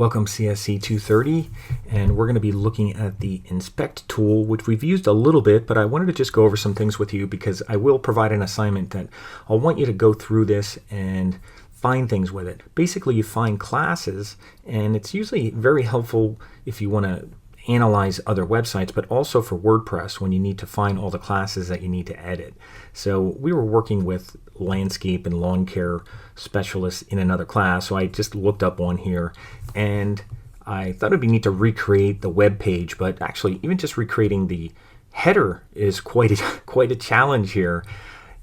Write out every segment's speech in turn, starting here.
Welcome CSC230, and we're going to be looking at the inspect tool, which we've used a little bit, but I wanted to just go over some things with you because I will provide an assignment that I'll want you to go through this and find things with it. Basically, you find classes, and it's usually very helpful if you want to analyze other websites, but also for WordPress when you need to find all the classes that you need to edit. So we were working with landscape and lawn care specialists in another class, so I just looked up one here, and I thought it'd be neat to recreate the web page, but actually even just recreating the header is quite a challenge here.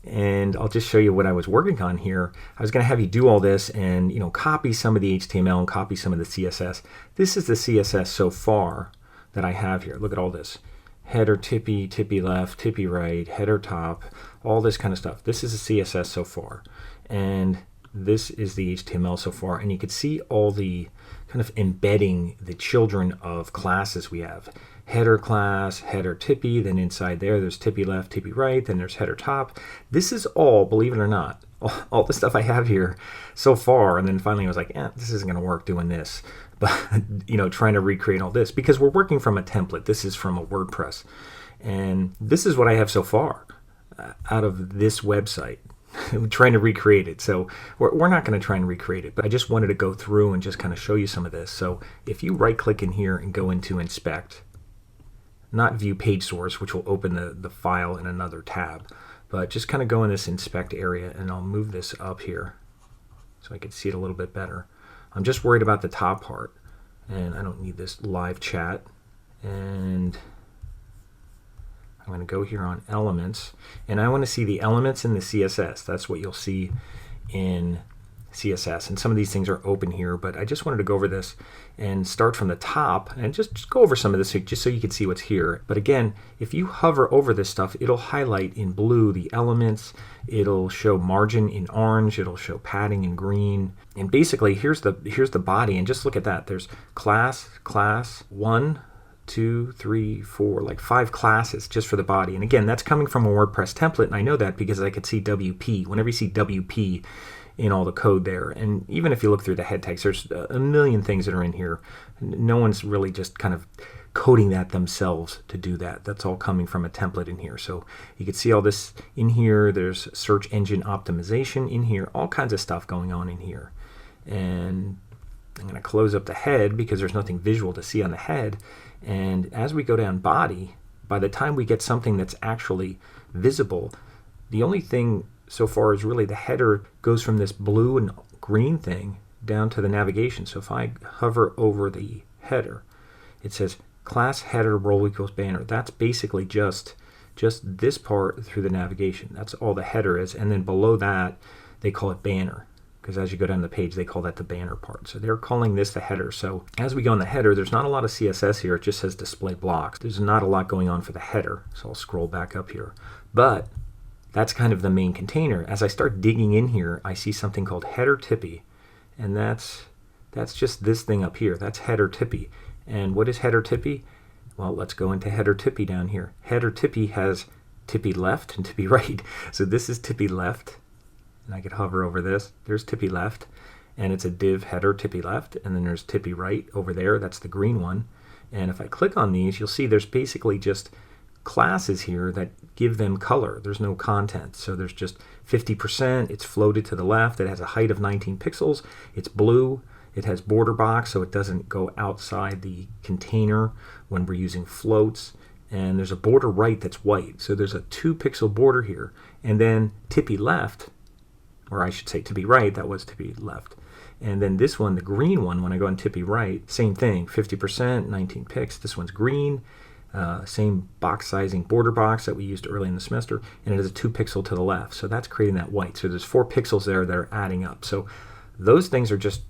And I'll just show you what I was working on here. I was going to have you do all this and copy some of the HTML and copy some of the CSS. This is the CSS so far that I have here. Look at all this. Header Tippy, Tippy left, Tippy right, header top, all this kind of stuff. This is the CSS so far. And this is the HTML so far. And you can see all the kind of embedding the children of classes we have. Header class, header Tippy, then inside there's Tippy left, Tippy right, then there's header top. This is all, believe it or not, all the stuff I have here so far. And then finally I was like, this isn't going to work doing this. But, trying to recreate all this because we're working from a template. This is from a WordPress. And this is what I have so far out of this website. I'm trying to recreate it. So we're not going to try and recreate it, but I just wanted to go through and just kind of show you some of this. So if you right click in here and go into inspect, not view page source, which will open the file in another tab, but just kind of go in this inspect area, and I'll move this up here so I can see it a little bit better. I'm just worried about the top part, and I don't need this live chat. And I'm going to go here on elements, and I want to see the elements in the CSS. That's what you'll see in CSS, and some of these things are open here, but I just wanted to go over this and start from the top and just go over some of this just so you can see what's here. But again, if you hover over this stuff, it'll highlight in blue the elements, it'll show margin in orange, it'll show padding in green, and basically here's the body, and just look at that. There's class 1, 2, 3, 4, like 5 classes just for the body. And again, that's coming from a WordPress template, and I know that because I could see WP. Whenever you see WP in all the code there, and even if you look through the head tags, there's a million things that are in here. No one's really just kind of coding that themselves to do that. That's all coming from a template in here. So you can see all this in here. There's search engine optimization in here, all kinds of stuff going on in here. And I'm going to close up the head because there's nothing visual to see on the head. And as we go down body, by the time we get something that's actually visible, the only thing so far is really the header goes from this blue and green thing down to the navigation. So if I hover over the header, it says class header role equals banner. That's basically just this part through the navigation. That's all the header is. And then below that, they call it banner, because as you go down the page, they call that the banner part. So they're calling this the header. So as we go in the header, there's not a lot of CSS here. It just says display blocks. There's not a lot going on for the header. So I'll scroll back up here. But that's kind of the main container. As I start digging in here, I see something called header Tippy, and that's just this thing up here. That's header Tippy. And what is header Tippy? Well, let's go into header Tippy down here. Header Tippy has Tippy left and Tippy right. So this is Tippy left, and I could hover over this. There's Tippy left, and it's a div header Tippy left, and then there's Tippy right over there. That's the green one. And if I click on these, you'll see there's basically just classes here that give them color. There's no content. So there's just 50%. It's floated to the left. It has a height of 19 pixels. It's blue. It has border box, so it doesn't go outside the container when we're using floats. And there's a border right that's white. So there's a 2-pixel border here. And then Tippy left, or I should say Tippy right, that was Tippy left. And then this one, the green one, when I go on Tippy right, same thing, 50%, 19 pixels. This one's green. Same box sizing border box that we used early in the semester, and it has a 2-pixel to the left. So that's creating that white. So there's 4 pixels there that are adding up. So those things are just,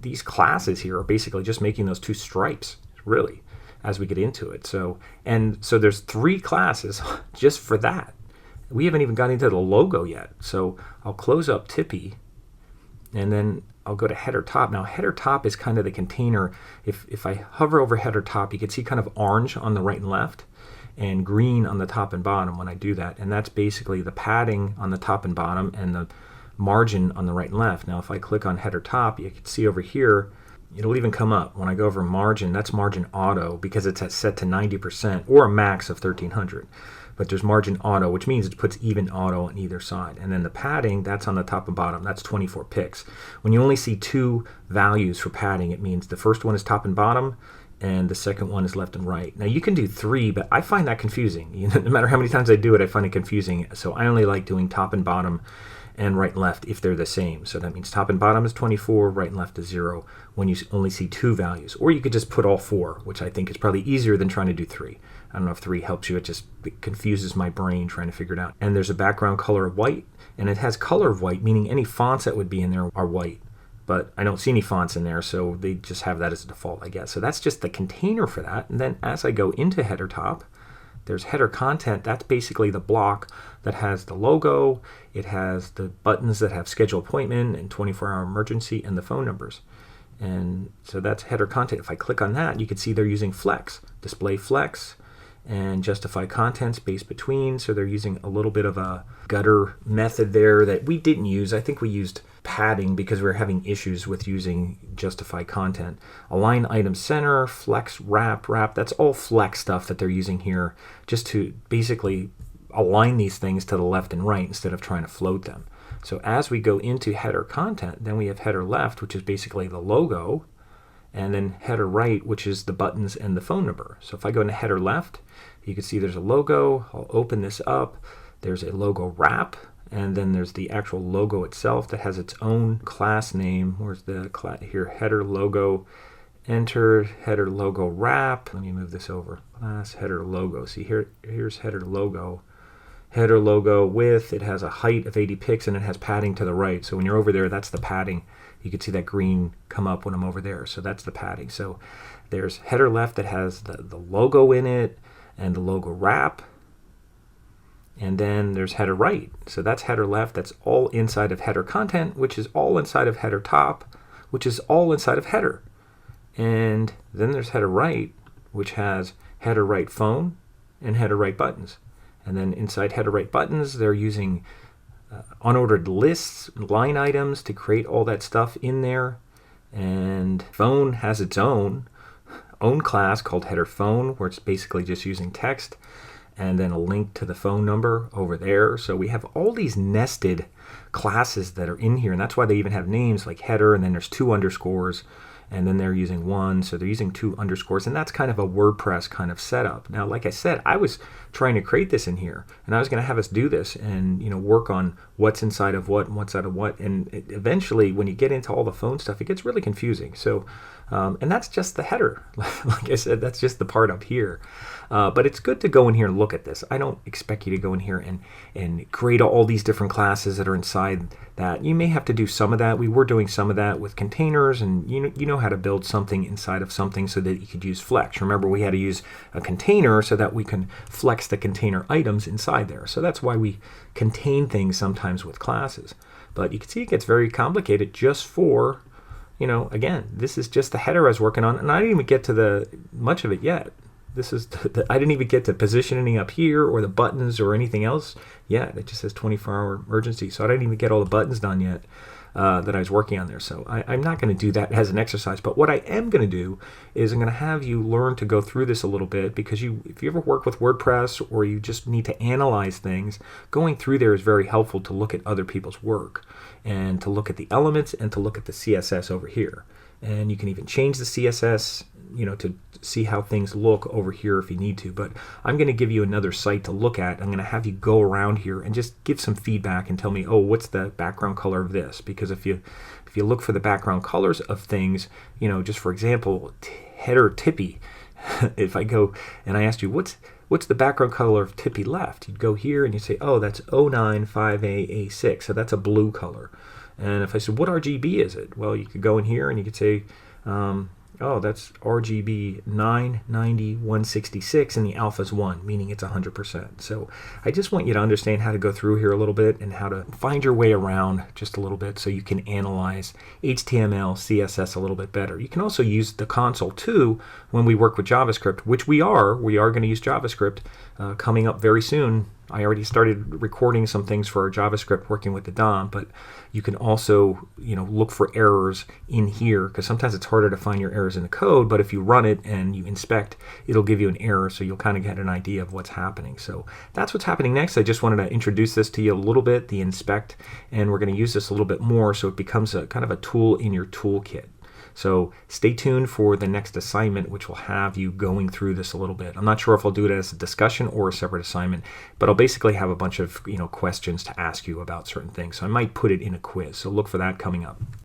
these classes here are basically just making those 2 stripes, really, as we get into it. So there's 3 classes just for that. We haven't even gotten into the logo yet. So I'll close up Tippy, and then I'll go to header top. Now header top is kind of the container. If I hover over header top, you can see kind of orange on the right and left and green on the top and bottom when I do that. And that's basically the padding on the top and bottom and the margin on the right and left. Now if I click on header top, you can see over here it'll even come up when I go over margin. That's margin auto because it's set to 90% or a max of 1300. But there's margin auto, which means it puts even auto on either side. And then the padding, that's on the top and bottom. That's 24 picks. When you only see two values for padding, it means the first one is top and bottom, and the second one is left and right. Now you can do 3, but I find that confusing. No matter how many times I do it, I find it confusing. So I only like doing top and bottom and right and left if they're the same. So that means top and bottom is 24, right and left is 0 when you only see 2 values. Or you could just put all 4, which I think is probably easier than trying to do 3. I don't know if 3 helps you. It confuses my brain trying to figure it out. And there's a background color of white, and it has color of white, meaning any fonts that would be in there are white. But I don't see any fonts in there, so they just have that as a default, I guess. So that's just the container for that. And then as I go into header top, there's header content. That's basically the block that has the logo. It has the buttons that have schedule appointment and 24-hour emergency and the phone numbers. And so that's header content. If I click on that, you can see they're using flex, display flex, and justify content space between. So they're using a little bit of a gutter method there that we didn't use. I think we used padding because we were having issues with using justify content. Align item center, flex, wrap. That's all flex stuff that they're using here just to basically align these things to the left and right instead of trying to float them. So as we go into header content, then we have header left, which is basically the logo, and then header right, which is the buttons and the phone number. So if I go into header left, you can see there's a logo. I'll open this up. There's a logo wrap, and then there's the actual logo itself that has its own class name. Where's the class here? Header logo entered, header logo wrap. Let me move this over. Class header logo. See here's header logo. Header logo width. It has a height of 80 pixels and it has padding to the right. So when you're over there, that's the padding. You can see that green come up when I'm over there. So that's the padding. So there's header left that has the logo in it and the logo wrap. And then there's header right. So that's header left. That's all inside of header content, which is all inside of header top, which is all inside of header. And then there's header right, which has header right phone and header right buttons. And then inside header right buttons, they're using unordered lists, line items to create all that stuff in there. And phone has its own class called header phone, where it's basically just using text and then a link to the phone number over there. So we have all these nested classes that are in here, and that's why they even have names like header, and then there's 2 underscores, and then they're using 1, so they're using 2 underscores, and that's kind of a WordPress kind of setup. Now, like I said, I was trying to create this in here, and I was going to have us do this and work on what's inside of what and what's out of what, and eventually, when you get into all the phone stuff, it gets really confusing. So, and that's just the header. Like I said, that's just the part up here. But it's good to go in here and look at this. I don't expect you to go in here and create all these different classes that are inside that. You may have to do some of that. We were doing some of that with containers, and you know how to build something inside of something so that you could use flex. Remember, we had to use a container so that we can flex the container items inside there. So that's why we contain things sometimes with classes. But you can see it gets very complicated just for, again, this is just the header I was working on, and I didn't even get to much of it yet. This is I didn't even get to positioning up here or the buttons or anything else yet. It just says 24-hour emergency. So I didn't even get all the buttons done yet that I was working on there. So I'm not going to do that as an exercise. But what I am going to do is I'm going to have you learn to go through this a little bit, because if you ever work with WordPress or you just need to analyze things, going through there is very helpful to look at other people's work and to look at the elements and to look at the CSS over here. And you can even change the CSS, to see how things look over here if you need to. But I'm going to give you another site to look at. I'm going to have you go around here and just give some feedback and tell me, oh, what's the background color of this? Because if you look for the background colors of things, just for example, header Tippy, if I go and I asked you, what's the background color of Tippy left? You'd go here and you say, oh, that's 095AA6. So that's a blue color. And if I said, what RGB is it? Well, you could go in here and you could say, oh, that's RGB 990-166, and the alpha's 1, meaning it's 100%. So I just want you to understand how to go through here a little bit and how to find your way around just a little bit so you can analyze HTML, CSS a little bit better. You can also use the console too when we work with JavaScript, which we are. We are going to use JavaScript coming up very soon. I already started recording some things for our JavaScript working with the DOM, but you can also, look for errors in here, because sometimes it's harder to find your errors in the code, but if you run it and you inspect, it'll give you an error, so you'll kind of get an idea of what's happening. So that's what's happening next. I just wanted to introduce this to you a little bit, the inspect, and we're going to use this a little bit more so it becomes a kind of a tool in your toolkit. So stay tuned for the next assignment, which will have you going through this a little bit. I'm not sure if I'll do it as a discussion or a separate assignment, but I'll basically have a bunch of questions to ask you about certain things. So I might put it in a quiz. So look for that coming up.